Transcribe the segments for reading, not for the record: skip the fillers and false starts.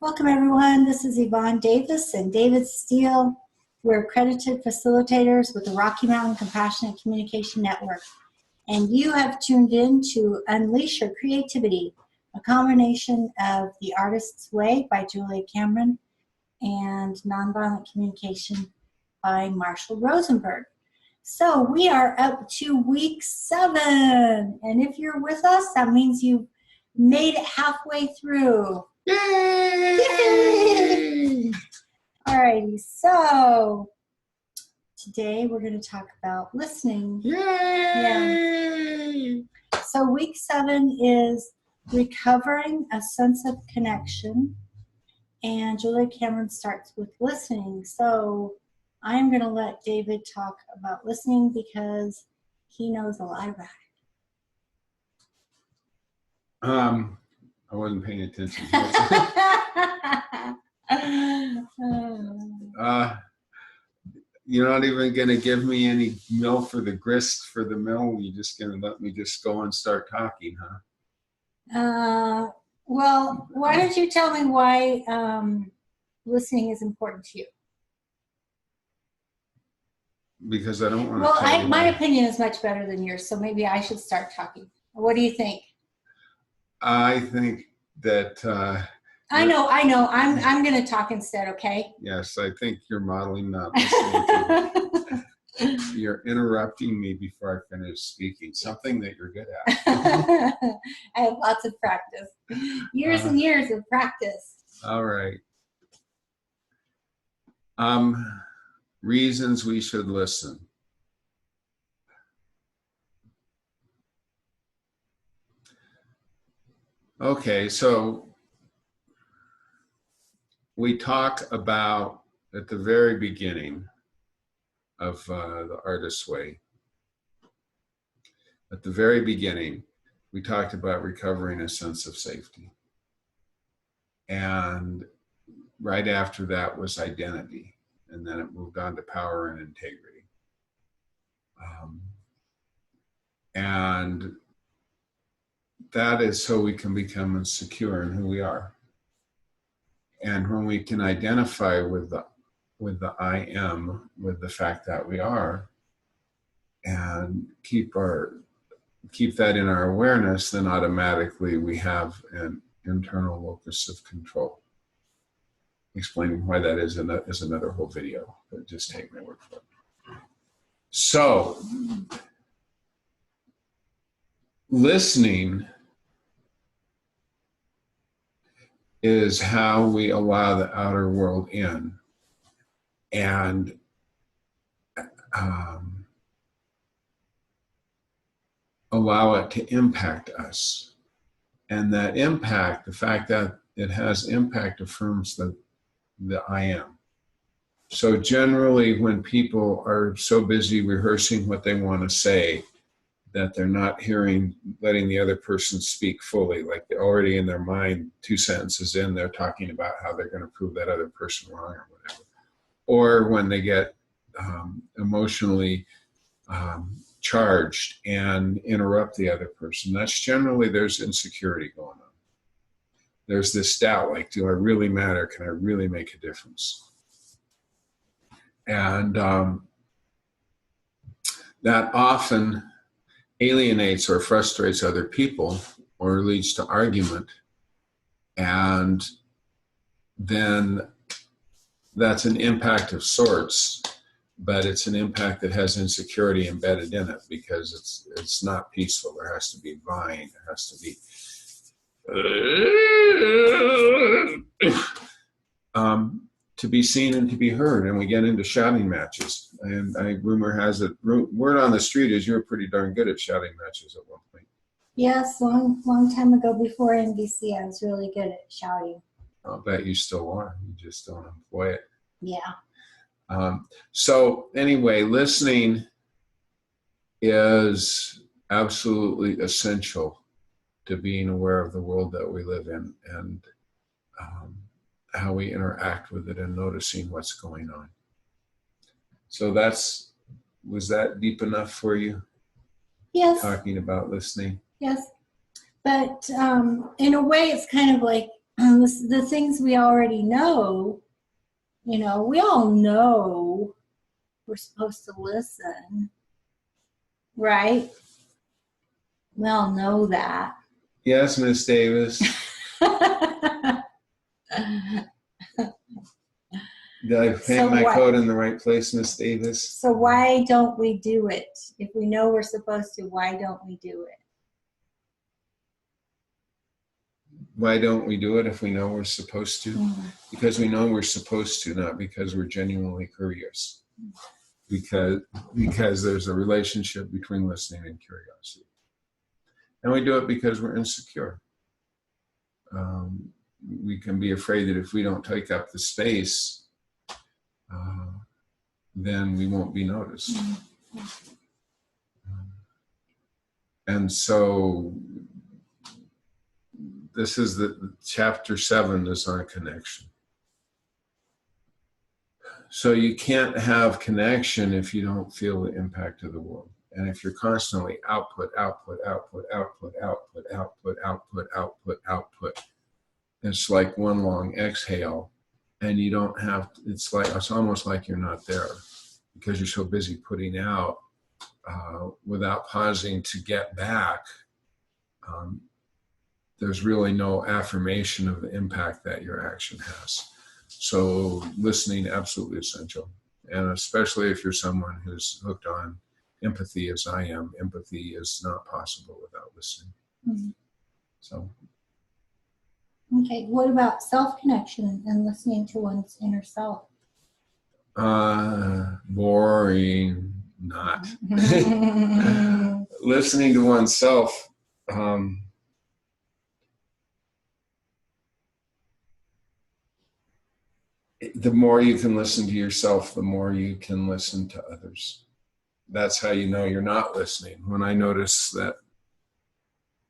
Welcome everyone, this is Yvonne Davis and David Steele. We're accredited facilitators with the Rocky Mountain Compassionate Communication Network. And you have tuned in to Unleash Your Creativity, a combination of The Artist's Way by Julia Cameron and Nonviolent Communication by Marshall Rosenberg. So we are up to week 7. And if you're with us, that means you've made it halfway through. Yay! Alrighty, so today we're going to talk about listening. Yay! Yeah. So week 7 is recovering a sense of connection, and Julia Cameron starts with listening. So I'm going to let David talk about listening because he knows a lot about it. I wasn't paying attention. You're not even going to give me any mill for the grist for the mill? You're just going to let me just go and start talking, huh? Well, why don't you tell me why listening is important to you? Because I don't want to. Well, my opinion is much better than yours, so maybe I should start talking. What do you think? I think that I know. I'm going to talk instead, okay? Yes, I think you're modeling not listening to me. You're interrupting me before I finish speaking, something that you're good at. I have lots of practice. Years and years of practice. All right. Reasons we should listen. Okay, so we talk about at the very beginning of The Artist's Way. At the very beginning, we talked about recovering a sense of safety. And right after that was identity. And then it moved on to power and integrity. And that is so we can become secure in who we are. And when we can identify with the I am, with the fact that we are, and keep that in our awareness, then automatically we have an internal locus of control. Explaining why that is another whole video, but just take my word for it. So, listening is how we allow the outer world in and allow it to impact us. And that impact, the fact that it has impact, affirms the I am. So generally when people are so busy rehearsing what they want to say that they're not letting the other person speak fully, like they're already in their mind 2 sentences in, they're talking about how they're going to prove that other person wrong or whatever. Or when they get emotionally charged and interrupt the other person, that's generally there's insecurity going on. There's this doubt, like, do I really matter? Can I really make a difference? And that often alienates or frustrates other people or leads to argument. And then that's an impact of sorts, but it's an impact that has insecurity embedded in it because it's not peaceful. There has to be vying. There has to be to be seen and to be heard, and we get into shouting matches. And rumor has it, word on the street is you were pretty darn good at shouting matches at one point. Yes, long time ago before NVC, I was really good at shouting. I'll bet you still are. You just don't employ it. Yeah. So anyway, listening is absolutely essential to being aware of the world that we live in and how we interact with it and noticing what's going on. So was that deep enough for you? Yes. Talking about listening? Yes. But in a way, it's kind of like the things we already know, we all know we're supposed to listen, right? We all know that. Yes, Miss Davis. Did I paint my code in the right place, Miss Davis? So why don't we do it? If we know we're supposed to, why don't we do it? Why don't we do it if we know we're supposed to? Mm-hmm. Because we know we're supposed to, not because we're genuinely curious. Because there's a relationship between listening and curiosity. And we do it because we're insecure. We can be afraid that if we don't take up the space, then we won't be noticed. Mm-hmm. And so this is the chapter 7 is on connection. So you can't have connection if you don't feel the impact of the world. And if you're constantly output, it's like one long exhale, and you don't have, it's almost like you're not there because you're so busy putting out without pausing to get back. There's really no affirmation of the impact that your action has. So listening, absolutely essential. And especially if you're someone who's hooked on empathy as I am, empathy is not possible without listening. Mm-hmm. So. Okay, what about self-connection and listening to one's inner self? Boring, not. Listening to oneself, the more you can listen to yourself, the more you can listen to others. That's how you know you're not listening. When I notice that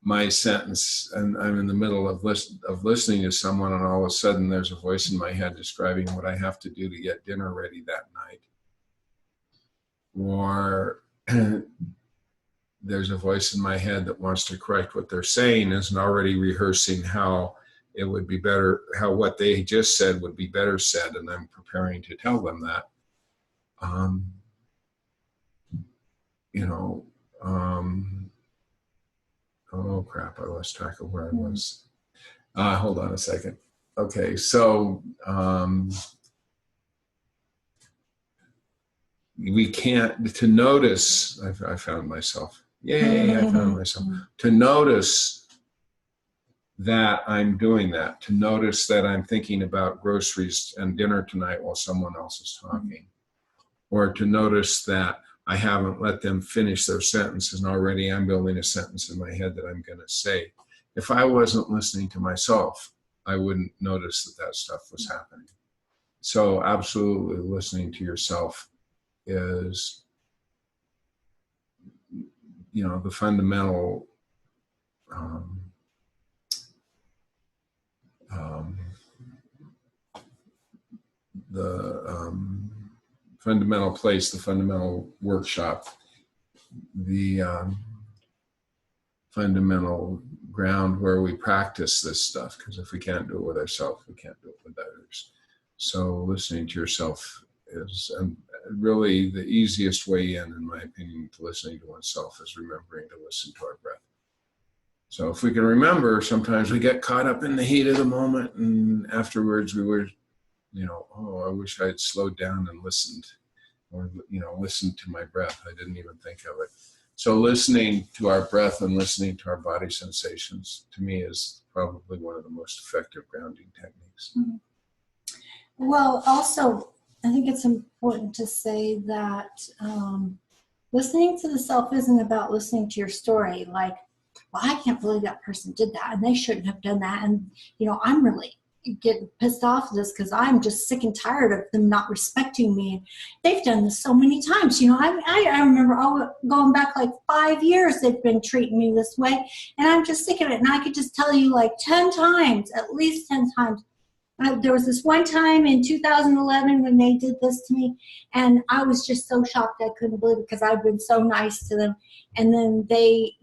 my sentence, and I'm in the middle of listening to someone, and all of a sudden there's a voice in my head describing what I have to do to get dinner ready that night. Or there's a voice in my head that wants to correct what they're saying, isn't already rehearsing how it would be better, how what they just said would be better said, and I'm preparing to tell them that. Oh crap, I lost track of where I was. Hold on a second. Okay, so we can't, to notice, I found myself. Yay, I found myself. To notice that I'm doing that, to notice that I'm thinking about groceries and dinner tonight while someone else is talking, or to notice that I haven't let them finish their sentences and already I'm building a sentence in my head that I'm going to say. If I wasn't listening to myself, I wouldn't notice that stuff was happening. So absolutely listening to yourself is, the fundamental fundamental place, the fundamental workshop, the fundamental ground where we practice this stuff, because if we can't do it with ourselves, we can't do it with others. So listening to yourself is really the easiest way in my opinion, to listening to oneself is remembering to listen to our breath. So if we can remember, sometimes we get caught up in the heat of the moment, and afterwards we were, I wish I had slowed down and listened, or, listened to my breath. I didn't even think of it. So listening to our breath and listening to our body sensations, to me, is probably one of the most effective grounding techniques. Mm-hmm. Well, also, I think it's important to say that listening to the self isn't about listening to your story. Like, well, I can't believe that person did that, and they shouldn't have done that. And, I'm really getting pissed off at this because I'm just sick and tired of them not respecting me. They've done this so many times. I remember going back like 5 years, they've been treating me this way, and I'm just sick of it. And I could just tell you like 10 times, at least 10 times. There was this one time in 2011 when they did this to me, and I was just so shocked I couldn't believe it because I'd been so nice to them. And then they,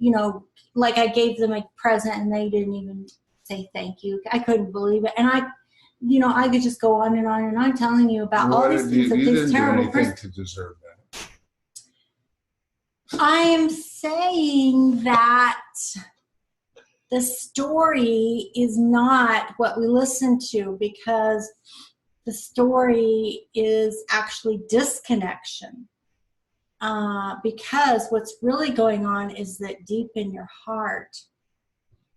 like I gave them a present and they didn't even say thank you. I couldn't believe it. And I could just go on and on and on telling you about all these things that this terrible person to deserve that. I am saying that the story is not what we listen to, because the story is actually disconnection. Because what's really going on is that deep in your heart,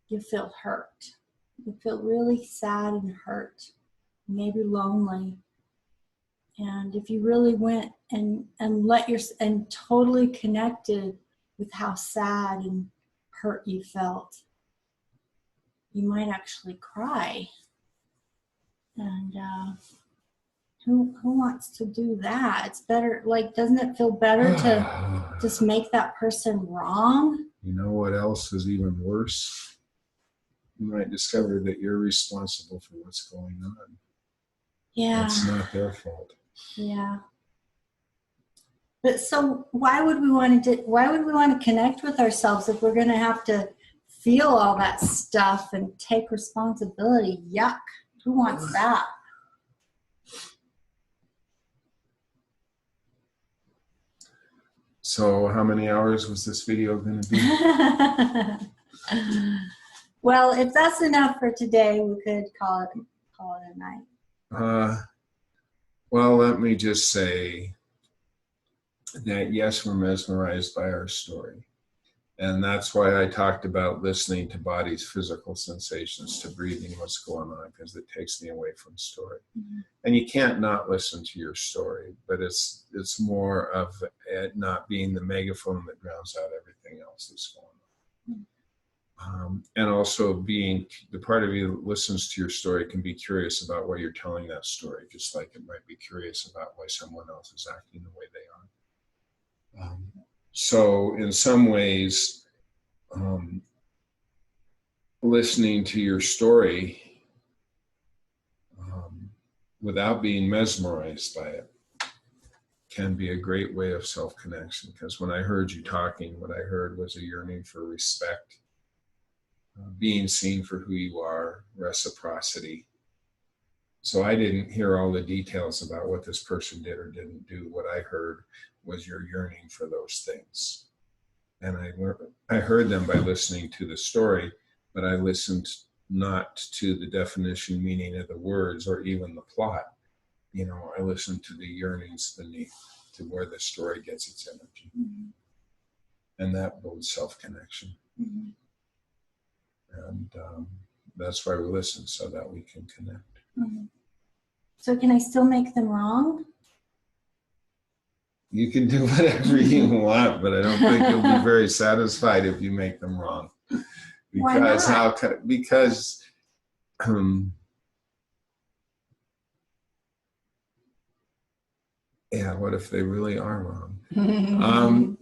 you feel hurt. You feel really sad and hurt, maybe lonely. And if you really went and totally connected with how sad and hurt you felt, you might actually cry. And who wants to do that? It's better, like, doesn't it feel better to just make that person wrong? You know what else is even worse? You might discover that you're responsible for what's going on. Yeah. It's not their fault. Yeah. But so why would we want to connect with ourselves if we're going to have to feel all that stuff and take responsibility? Yuck. Who wants that? So how many hours was this video going to be? Well, if that's enough for today, we could call it a night. Well, let me just say that yes, we're mesmerized by our story. And that's why I talked about listening to body's physical sensations, to breathing what's going on, because it takes me away from story. Mm-hmm. And you can't not listen to your story, but it's more of it not being the megaphone that drowns out everything else that's going on. Mm-hmm. And also being the part of you that listens to your story can be curious about why you're telling that story, just like it might be curious about why someone else is acting the way they are. So in some ways, listening to your story without being mesmerized by it can be a great way of self-connection. Because when I heard you talking, what I heard was a yearning for respect, being seen for who you are, reciprocity. So I didn't hear all the details about what this person did or didn't do. What I heard was your yearning for those things. And I heard them by listening to the story, but I listened not to the definition, meaning of the words, or even the plot. I listened to the yearnings beneath, to where the story gets its energy. Mm-hmm. And that builds self-connection. Mm-hmm. And that's why we listen, so that we can connect. Mm-hmm. So can I still make them wrong? You can do whatever you want, but I don't think you'll be very satisfied if you make them wrong. Because why not? Yeah, what if they really are wrong?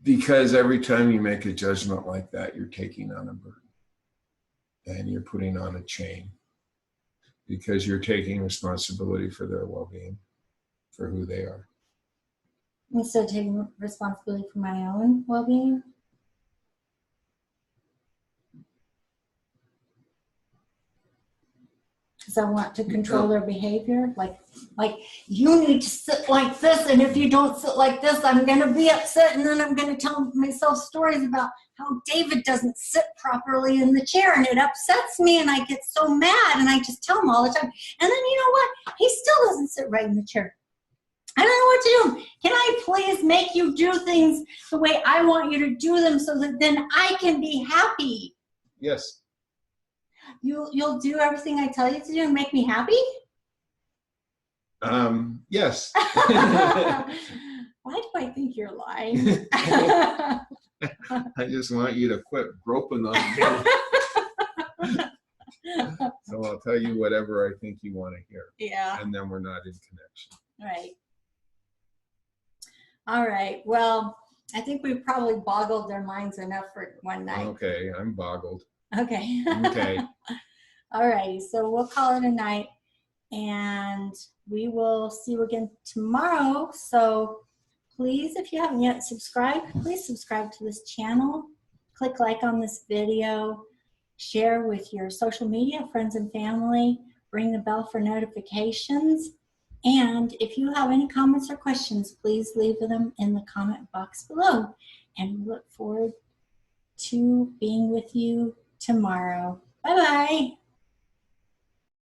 Because every time you make a judgment like that, you're taking on a burden. And you're putting on a chain. Because you're taking responsibility for their well-being, for who they are. Instead of taking responsibility for my own well-being? Because I want to control their behavior. Like you need to sit like this, and if you don't sit like this, I'm going to be upset, and then I'm going to tell myself stories about how David doesn't sit properly in the chair, and it upsets me, and I get so mad, and I just tell him all the time. And then you know what? He still doesn't sit right in the chair. I don't know what to do. Can I please make you do things the way I want you to do them, so that then I can be happy? Yes. You'll do everything I tell you to do and make me happy? Yes. Why do I think you're lying? I just want you to quit groping on me. So I'll tell you whatever I think you want to hear. Yeah. And then we're not in connection. Right. All right. Well, I think we've probably boggled their minds enough for one night. Okay, I'm boggled. Okay. Okay. All right. So we'll call it a night, and we will see you again tomorrow. So please, if you haven't yet subscribed, please subscribe to this channel. click like on this video, share with your social media, friends and family, ring the bell for notifications. And if you have any comments or questions, please leave them in the comment box below. And we look forward to being with you tomorrow. Bye-bye.